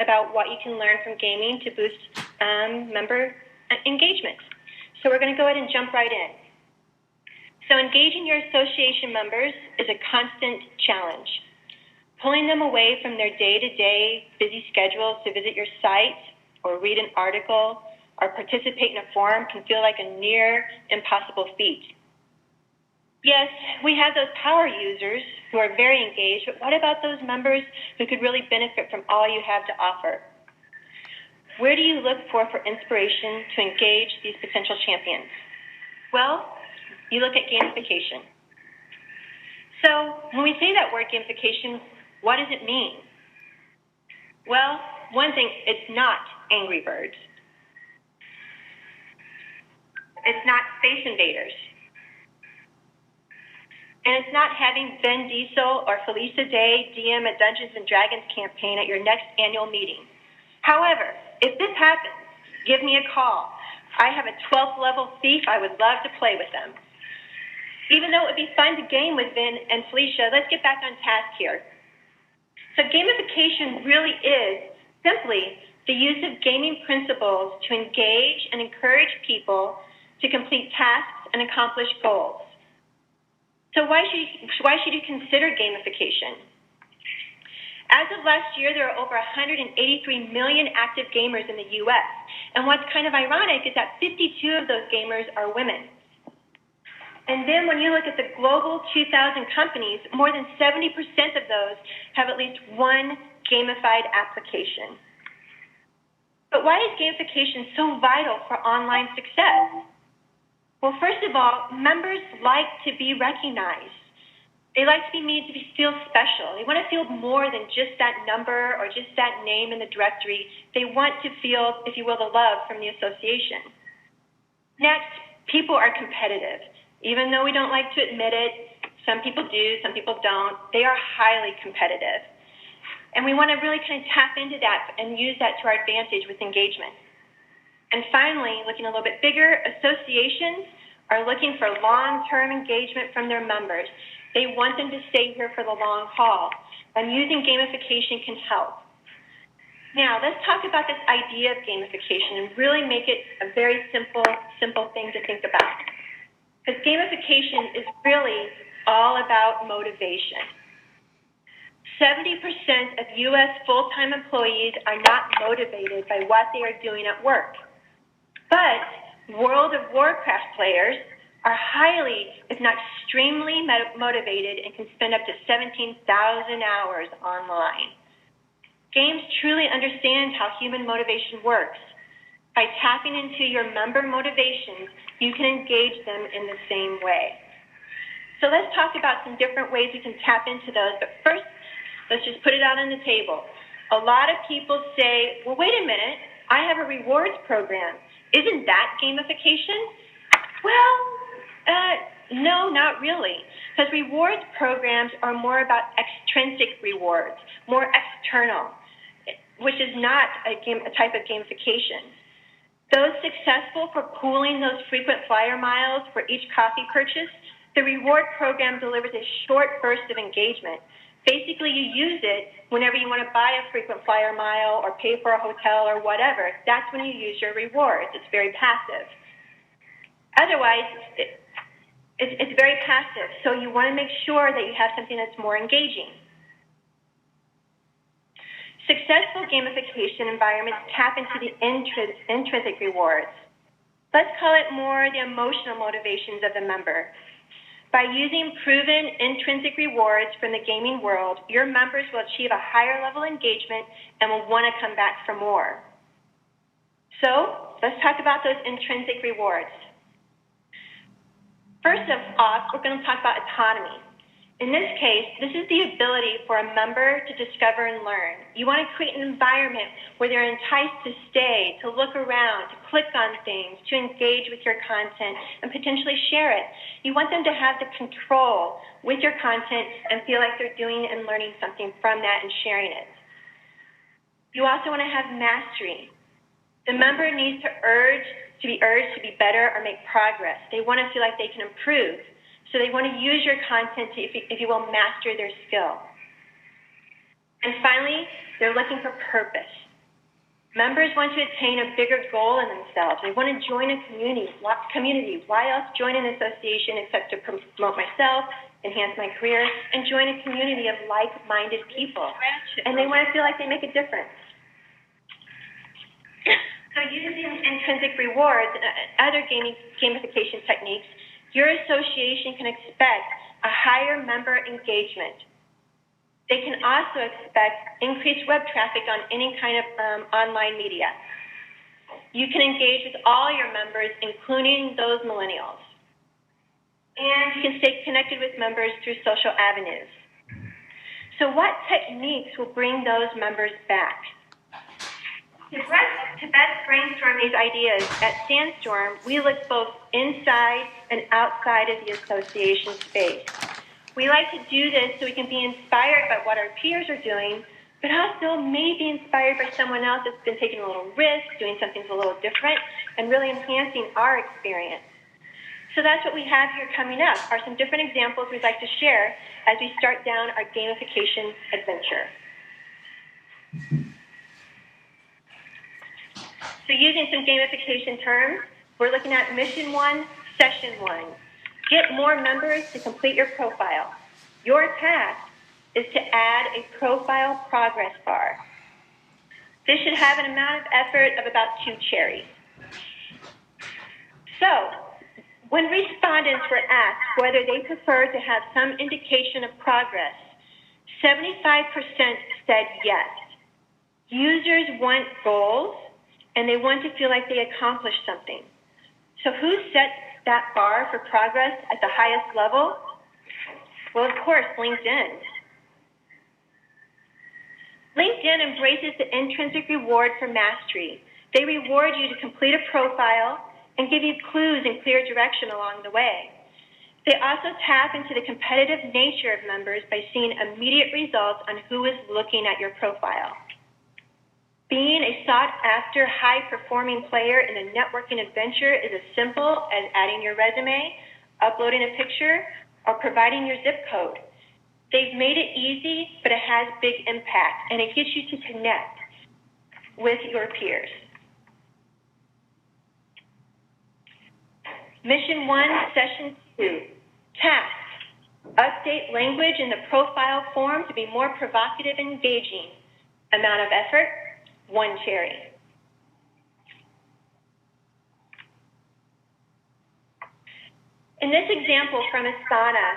about what you can learn from gaming to boost member engagement. So we're going to go ahead and jump right in. So engaging your association members is a constant challenge. Pulling them away from their day-to-day busy schedules to visit your site or read an article or participate in a forum can feel like a near impossible feat. Yes, we have those power users who are very engaged, but what about those members who could really benefit from all you have to offer? Where do you look for inspiration to engage these potential champions? Well, you look at gamification. So when we say that word gamification, what does it mean? Well, one thing, it's not Angry Birds. It's not Space Invaders. And it's not having Ben Diesel or Felisa Day DM a Dungeons & Dragons campaign at your next annual meeting. However, if this happens, give me a call. I have a 12th level thief. I would love to play with them. Even though it would be fun to game with Ben and Felicia, let's get back on task here. So gamification really is simply the use of gaming principles to engage and encourage people to complete tasks and accomplish goals. So why should you consider gamification? As of last year, there are over 183 million active gamers in the U.S. And what's kind of ironic is that 52 of those gamers are women. And then when you look at the global 2,000 companies, more than 70% of those have at least one gamified application. But why is gamification so vital for online success? Well, first of all, members like to be recognized. They like to be made to feel special. They want to feel more than just that number or just that name in the directory. They want to feel, if you will, the love from the association. Next, people are competitive. Even though we don't like to admit it, some people do, some people don't. They are highly competitive. And we want to really kind of tap into that and use that to our advantage with engagement. And finally, looking a little bit bigger, associations are looking for long-term engagement from their members. They want them to stay here for the long haul, and using gamification can help. Now, let's talk about this idea of gamification and really make it a very simple thing to think about. Because gamification is really all about motivation. 70% of U.S. full-time employees are not motivated by what they are doing at work. But World of Warcraft players are highly, if not extremely motivated and can spend up to 17,000 hours online. Games truly understand how human motivation works. By tapping into your member motivations, you can engage them in the same way. So let's talk about some different ways we can tap into those. But first, let's just put it out on the table. A lot of people say, well, wait a minute, I have a rewards program. Isn't that gamification? Well, no, not really. Because rewards programs are more about extrinsic rewards, more external, which is not a type of gamification. Those successful for pooling those frequent flyer miles for each coffee purchase, the reward program delivers a short burst of engagement. Basically, you use it whenever you want to buy a frequent flyer mile or pay for a hotel or whatever. That's when you use your rewards. It's very passive. Otherwise, it's very passive. So you want to make sure that you have something that's more engaging. Successful gamification environments tap into the intrinsic rewards. Let's call it more the emotional motivations of the member. By using proven intrinsic rewards from the gaming world, your members will achieve a higher level engagement and will want to come back for more. So let's talk about those intrinsic rewards. First off, we're going to talk about autonomy. In this case, this is the ability for a member to discover and learn. You want to create an environment where they're enticed to stay, to look around, to click on things, to engage with your content, and potentially share it. You want them to have the control with your content and feel like they're doing and learning something from that and sharing it. You also want to have mastery. The member needs to be urged to be better or make progress. They want to feel like they can improve. So they want to use your content to, if you will, master their skill. And finally, they're looking for purpose. Members want to attain a bigger goal in themselves. They want to join a community. Why else join an association except to promote myself, enhance my career, and join a community of like-minded people? And they want to feel like they make a difference. So using intrinsic rewards and other gamification techniques, your association can expect a higher member engagement. They can also expect increased web traffic on any kind of online media. You can engage with all your members, including those millennials. And you can stay connected with members through social avenues. So what techniques will bring those members back? To best brainstorm these ideas, at Sandstorm, we look both inside and outside of the association space. We like to do this so we can be inspired by what our peers are doing, but also maybe inspired by someone else that's been taking a little risk, doing something a little different, and really enhancing our experience. So that's what we have here coming up, are some different examples we'd like to share as we start down our gamification adventure. So using some gamification terms, we're looking at Mission 1, Session 1. Get more members to complete your profile. Your task is to add a profile progress bar. This should have an amount of effort of about 2 cherries. So, when respondents were asked whether they prefer to have some indication of progress, 75% said yes. Users want goals, and they want to feel like they accomplished something. So who sets that bar for progress at the highest level? Well, of course, LinkedIn. LinkedIn embraces the intrinsic reward for mastery. They reward you to complete a profile and give you clues and clear direction along the way. They also tap into the competitive nature of members by seeing immediate results on who is looking at your profile. Being a sought-after, high-performing player in a networking adventure is as simple as adding your resume, uploading a picture, or providing your zip code. They've made it easy, but it has big impact, and it gets you to connect with your peers. Mission 1, Session 2, task. Update language in the profile form to be more provocative and engaging. Amount of effort, 1 cherry. In this example from Asana,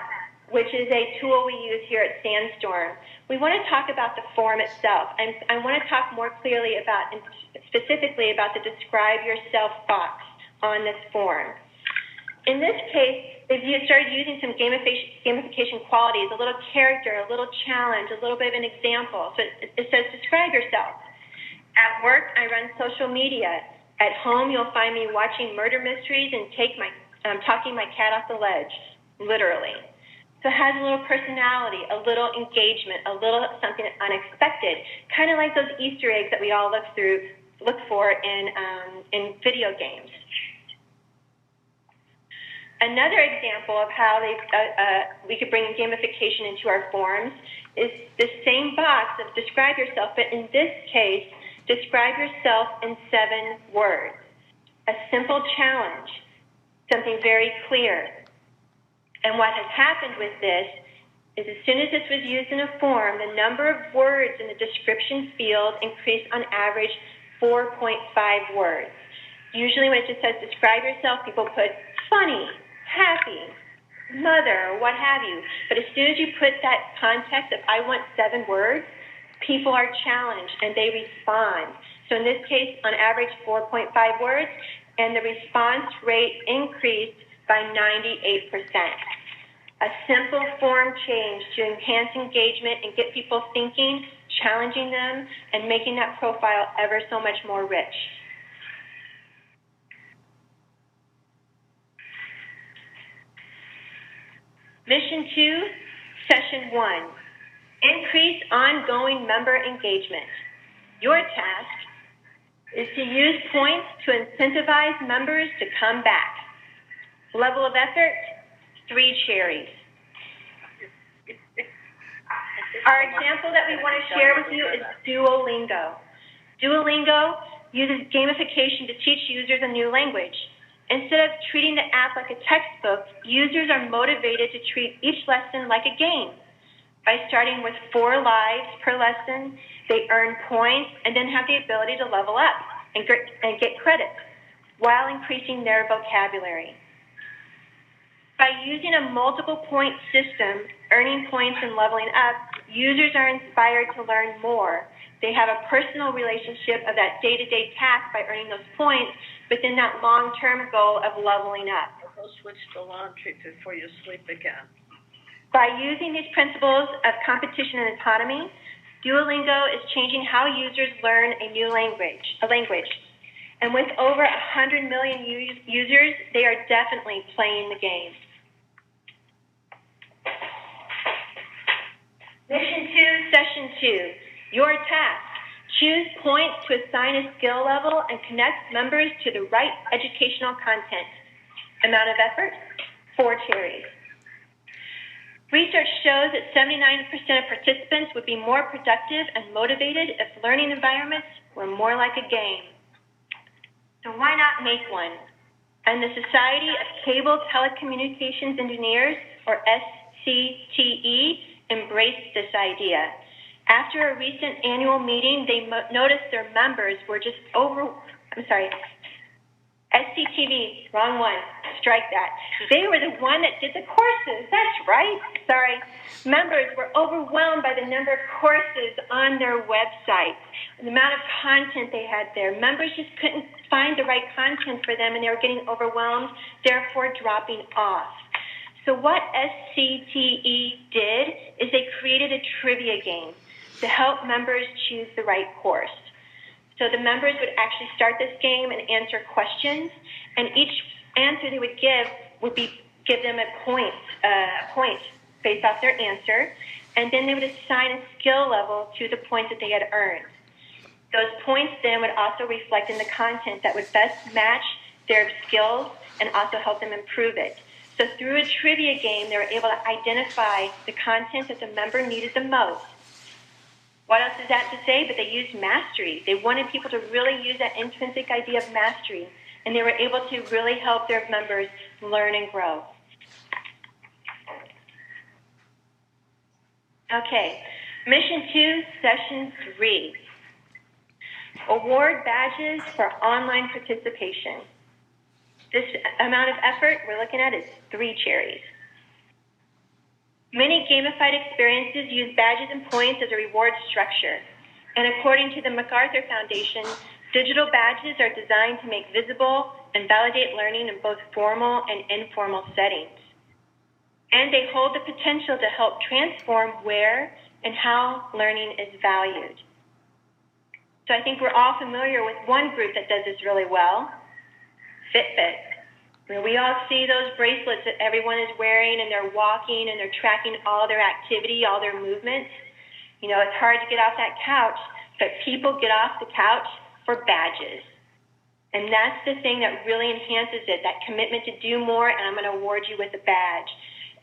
which is a tool we use here at Sandstorm, we want to talk about the form itself. And I want to talk more clearly about, and specifically about the describe yourself box on this form. In this case, they've started using some gamification qualities, a little character, a little challenge, a little bit of an example. So it says, describe yourself. At work, I run social media. At home, you'll find me watching murder mysteries and talking my cat off the ledge, literally. So it has a little personality, a little engagement, a little something unexpected, kind of like those Easter eggs that we all look for in video games. Another example of how we could bring gamification into our forms is the same box of describe yourself, but in this case, describe yourself in 7 words. A simple challenge, something very clear. And what has happened with this is as soon as this was used in a form, the number of words in the description field increased on average 4.5 words. Usually when it just says describe yourself, people put funny, happy, mother, or what have you. But as soon as you put that context of I want 7 words, people are challenged and they respond. So in this case, on average, 4.5 words, and the response rate increased by 98%. A simple form change to enhance engagement and get people thinking, challenging them, and making that profile ever so much more rich. Mission 2, Session 1, increase ongoing member engagement. Your task is to use points to incentivize members to come back. Level of effort, 3 cherries. Our example that we want to share with you is Duolingo. Duolingo uses gamification to teach users a new language. Instead of treating the app like a textbook, users are motivated to treat each lesson like a game. By starting with 4 lives per lesson, they earn points and then have the ability to level up and get credits while increasing their vocabulary. By using a multiple point system, earning points and leveling up, users are inspired to learn more. They have a personal relationship of that day-to-day task by earning those points, but then that long-term goal of leveling up. Go switch to laundry before you sleep again. By using these principles of competition and autonomy, Duolingo is changing how users learn a language. And with over 100 million users, they are definitely playing the game. Mission 2, Session 2, your task. Choose points to assign a skill level and connect members to the right educational content. Amount of effort, 4 cherries. Research shows that 79% of participants would be more productive and motivated if learning environments were more like a game. So why not make one? And the Society of Cable Telecommunications Engineers, or SCTE, embraced this idea. After a recent annual meeting, they noticed their members were just SCTV, wrong one, strike that. They were the one that did the courses, that's right, sorry. Members were overwhelmed by the number of courses on their website, the amount of content they had there. Members just couldn't find the right content for them and they were getting overwhelmed, therefore dropping off. So what SCTE did is they created a trivia game to help members choose the right course. So the members would actually start this game and answer questions, and each answer they would give them a point based off their answer, and then they would assign a skill level to the points that they had earned. Those points then would also reflect in the content that would best match their skills and also help them improve it. So through a trivia game, they were able to identify the content that the member needed the most. What else is that to say? But they used mastery. They wanted people to really use that intrinsic idea of mastery, and they were able to really help their members learn and grow. Okay, Mission 2, Session 3. Award badges for online participation. This amount of effort we're looking at is 3 cherries. Many gamified experiences use badges and points as a reward structure. And according to the MacArthur Foundation, digital badges are designed to make visible and validate learning in both formal and informal settings. And they hold the potential to help transform where and how learning is valued. So I think we're all familiar with one group that does this really well, Fitbit. We all see those bracelets that everyone is wearing, and they're walking, and they're tracking all their activity, all their movements. You know, it's hard to get off that couch, but people get off the couch for badges. And that's the thing that really enhances it, that commitment to do more, and I'm going to award you with a badge.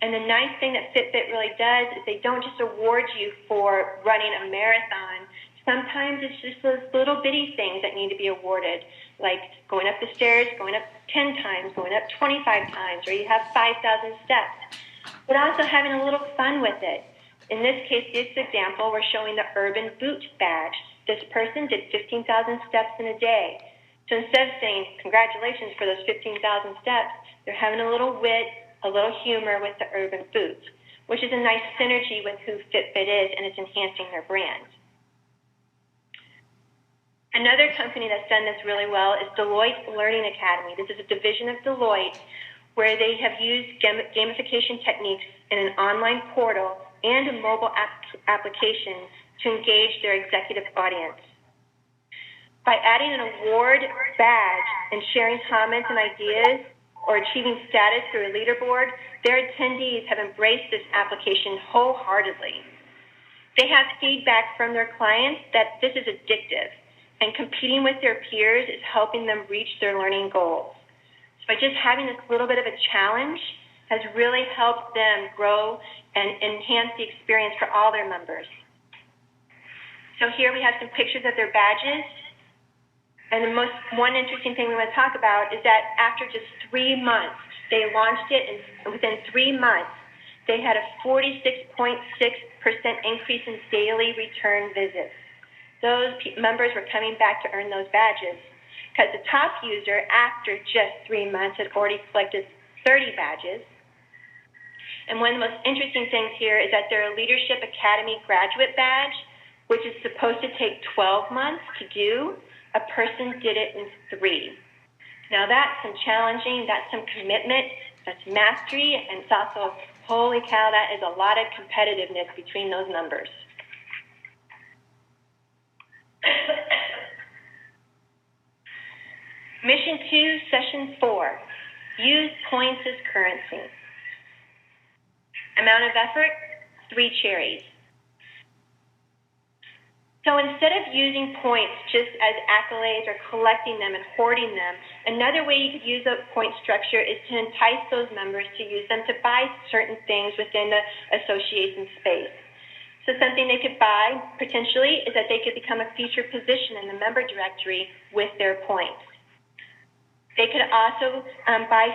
And the nice thing that Fitbit really does is they don't just award you for running a marathon. Sometimes it's just those little bitty things that need to be awarded, like going up the stairs, going up 10 times, going up 25 times, or you have 5,000 steps, but also having a little fun with it. In this case, this example, we're showing the Urban Boot badge. This person did 15,000 steps in a day. So instead of saying, congratulations for those 15,000 steps, they're having a little wit, a little humor with the Urban Boot, which is a nice synergy with who Fitbit is, and it's enhancing their brand. Another company that's done this really well is Deloitte Learning Academy. This is a division of Deloitte where they have used gamification techniques in an online portal and a mobile application to engage their executive audience. By adding an award badge and sharing comments and ideas or achieving status through a leaderboard, their attendees have embraced this application wholeheartedly. They have feedback from their clients that this is addictive, and competing with their peers is helping them reach their learning goals. So by just having this little bit of a challenge, has really helped them grow and enhance the experience for all their members. So here we have some pictures of their badges. And one interesting thing we want to talk about is that after just 3 months, they launched it, and within 3 months, they had a 46.6% increase in daily return visits. Those members were coming back to earn those badges because the top user, after just 3 months, had already collected 30 badges. And one of the most interesting things here is that their Leadership Academy graduate badge, which is supposed to take 12 months to do, a person did it in 3. Now that's some challenging, that's some commitment, that's mastery, and it's also, holy cow, that is a lot of competitiveness between those numbers. Mission 2, Session 4, use points as currency. Amount of effort, 3 cherries. So instead of using points just as accolades or collecting them and hoarding them, another way you could use a point structure is to entice those members to use them to buy certain things within the association space. So something they could buy, potentially, is that they could become a featured position in the member directory with their points. They could also buy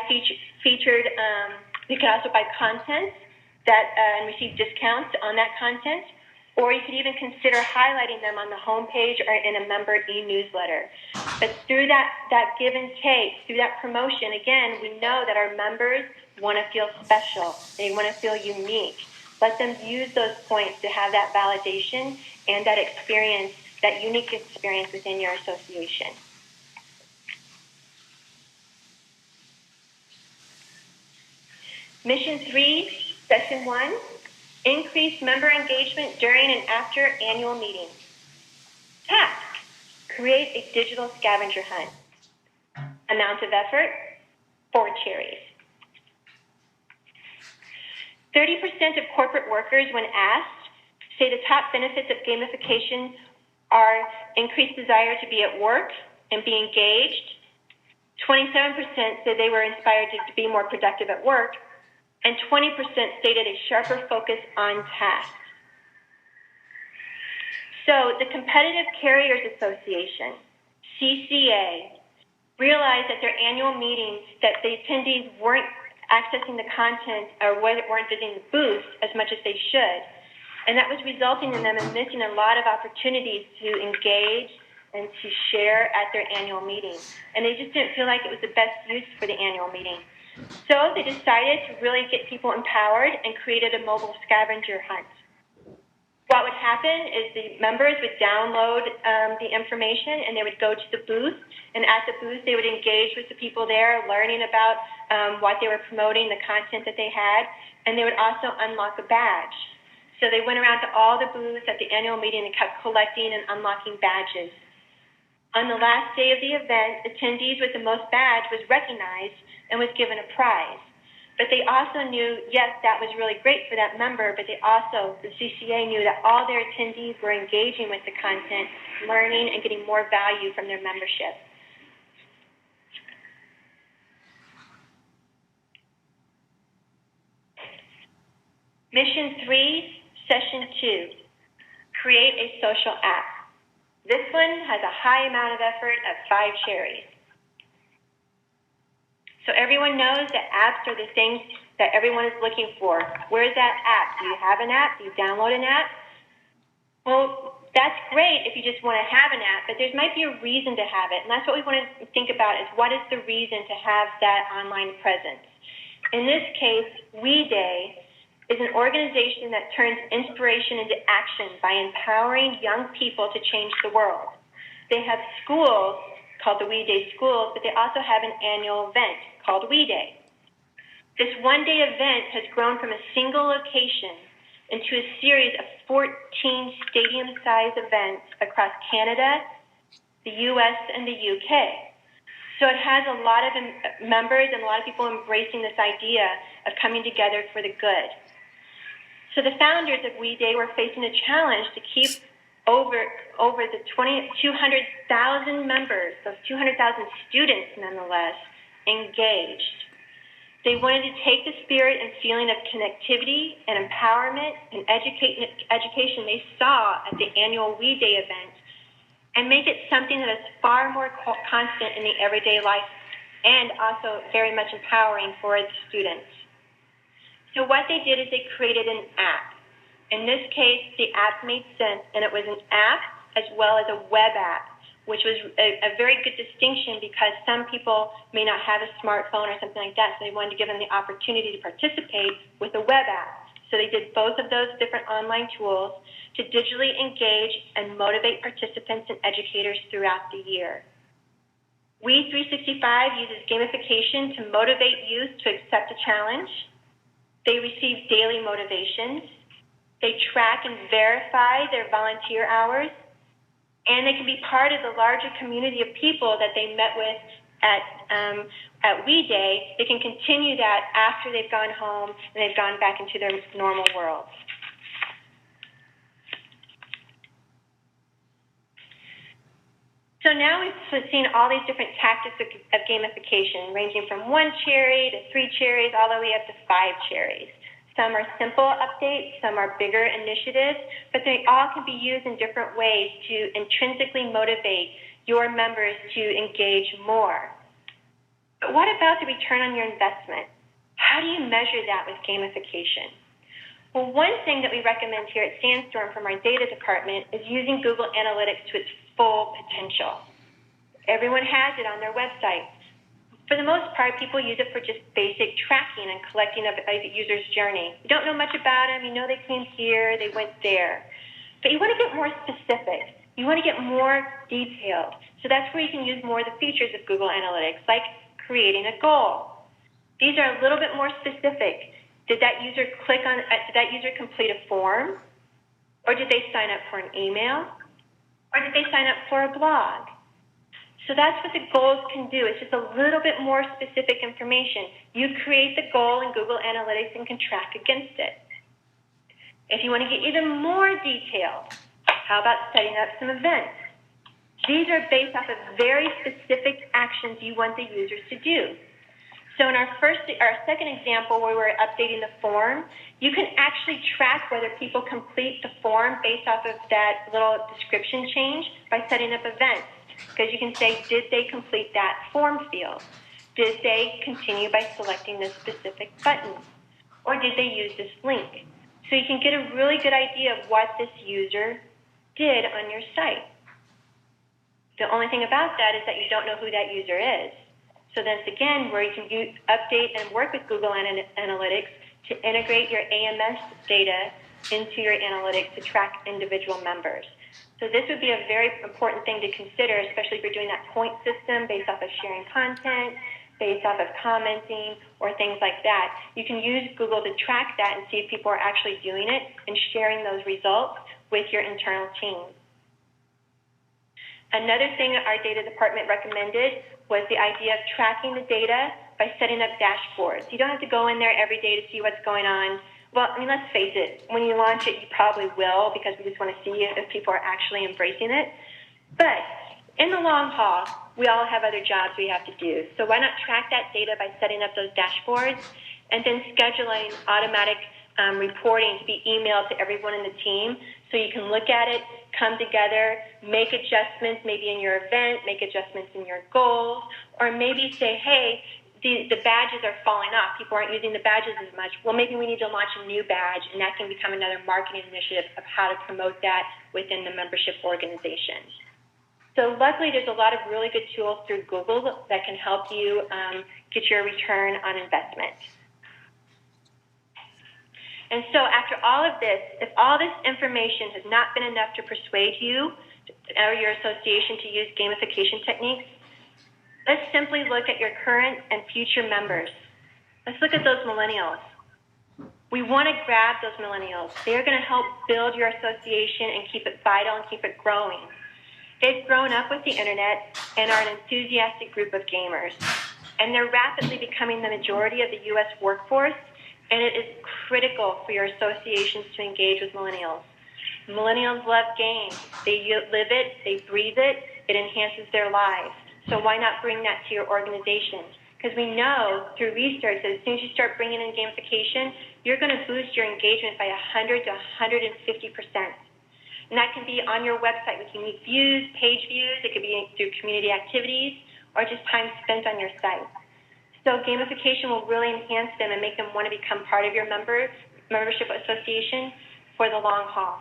they could also buy content that and receive discounts on that content. Or you could even consider highlighting them on the homepage or in a member e-newsletter. But through that give and take, through that promotion, again, we know that our members want to feel special. They want to feel unique. Let them use those points to have that validation and that experience, that unique experience within your association. Mission 3, Session 1. Increase member engagement during and after annual meetings. Task, create a digital scavenger hunt. Amount of effort, 4 cherries. 30% of corporate workers, when asked, say the top benefits of gamification are increased desire to be at work and be engaged. 27% said they were inspired to be more productive at work. And 20% stated a sharper focus on tasks. So the Competitive Carriers Association, CCA, realized at their annual meetings that the attendees weren't accessing the content or weren't visiting the booths as much as they should. And that was resulting in them missing a lot of opportunities to engage and to share at their annual meeting. And they just didn't feel like it was the best use for the annual meeting. So they decided to really get people empowered and created a mobile scavenger hunt. What would happen is the members would download the information and they would go to the booth. And at the booth, they would engage with the people there, learning about what they were promoting, the content that they had. And they would also unlock a badge. So they went around to all the booths at the annual meeting and kept collecting and unlocking badges. On the last day of the event, attendees with the most badge was recognized and was given a prize. But they also knew, yes, that was really great for that member, but they also, the CCA knew that all their attendees were engaging with the content, learning, and getting more value from their membership. Mission 3, Session 2, create a social app. This one has a high amount of effort of 5 cherries. So everyone knows that apps are the things that everyone is looking for. Where's that app? Do you have an app? Do you download an app? Well, that's great if you just want to have an app, but there might be a reason to have it. And that's what we want to think about is what is the reason to have that online presence. In this case, We Day is an organization that turns inspiration into action by empowering young people to change the world. They have schools called the We Day Schools, but they also have an annual event called We Day. This one-day event has grown from a single location into a series of 14 stadium-sized events across Canada, the U.S., and the U.K. So it has a lot of members and a lot of people embracing this idea of coming together for the good. So the founders of We Day were facing a challenge to keep over the 200,000 members, those 200,000 students nonetheless, engaged. They wanted to take the spirit and feeling of connectivity and empowerment and education they saw at the annual We Day event and make it something that is far more constant in the everyday life and also very much empowering for the students. So what they did is they created an app. In this case, the app made sense, and it was an app as well as a web app, which was a very good distinction because some people may not have a smartphone or something like that, so they wanted to give them the opportunity to participate with a web app. So they did both of those different online tools to digitally engage and motivate participants and educators throughout the year. We 365 uses gamification to motivate youth to accept a challenge. They receive daily motivations. They track and verify their volunteer hours. And they can be part of the larger community of people that they met with at We Day. They can continue that after they've gone home and they've gone back into their normal world. So now we've seen all these different tactics of gamification, ranging from 1 cherry to 3 cherries, all the way up to 5 cherries. Some are simple updates, some are bigger initiatives, but they all can be used in different ways to intrinsically motivate your members to engage more. But what about the return on your investment? How do you measure that with gamification? Well, one thing that we recommend here at Sandstorm from our data department is using Google Analytics to its full potential. Everyone has it on their website. For the most part, people use it for just basic tracking and collecting of a user's journey. You don't know much about them. You know they came here, they went there. But you want to get more specific. You want to get more detailed. So that's where you can use more of the features of Google Analytics, like creating a goal. These are a little bit more specific. Did that user complete a form? Or did they sign up for an email? Or did they sign up for a blog? So that's what the goals can do. It's just a little bit more specific information. You create the goal in Google Analytics and can track against it. If you want to get even more detailed, how about setting up some events? These are based off of very specific actions you want the users to do. So in our second example where we're updating the form, you can actually track whether people complete the form based off of that little description change by setting up events. Because you can say, did they complete that form field? Did they continue by selecting this specific button? Or did they use this link? So you can get a really good idea of what this user did on your site. The only thing about that is that you don't know who that user is. So that's, again, where you can update and work with Google Analytics to integrate your AMS data into your analytics to track individual members. So this would be a very important thing to consider, especially if you're doing that point system based off of sharing content, based off of commenting, or things like that. You can use Google to track that and see if people are actually doing it and sharing those results with your internal team. Another thing that our data department recommended was the idea of tracking the data by setting up dashboards. You don't have to go in there every day to see what's going on. Well, I mean, let's face it, when you launch it, you probably will because we just want to see if people are actually embracing it. But in the long haul, we all have other jobs we have to do. So why not track that data by setting up those dashboards and then scheduling automatic reporting to be emailed to everyone in the team so you can look at it, come together, make adjustments maybe in your event, make adjustments in your goals, or maybe say, hey, the badges are falling off. People aren't using the badges as much. Well, maybe we need to launch a new badge, and that can become another marketing initiative of how to promote that within the membership organization. So luckily, there's a lot of really good tools through Google that can help you get your return on investment. And so after all of this, if all this information has not been enough to persuade you or your association to use gamification techniques, let's simply look at your current and future members. Let's look at those millennials. We want to grab those millennials. They're going to help build your association and keep it vital and keep it growing. They've grown up with the internet and are an enthusiastic group of gamers. And they're rapidly becoming the majority of the U.S. workforce, and it is critical for your associations to engage with millennials. Millennials love games. They live it, they breathe it, it enhances their lives. So why not bring that to your organization? Because we know through research that as soon as you start bringing in gamification, you're going to boost your engagement by 100 to 150%. And that can be on your website with unique views, page views. It could be through community activities or just time spent on your site. So gamification will really enhance them and make them want to become part of your membership association for the long haul.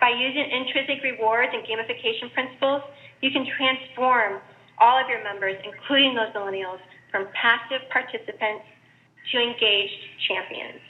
By using intrinsic rewards and gamification principles, you can transform all of your members, including those millennials, from passive participants to engaged champions.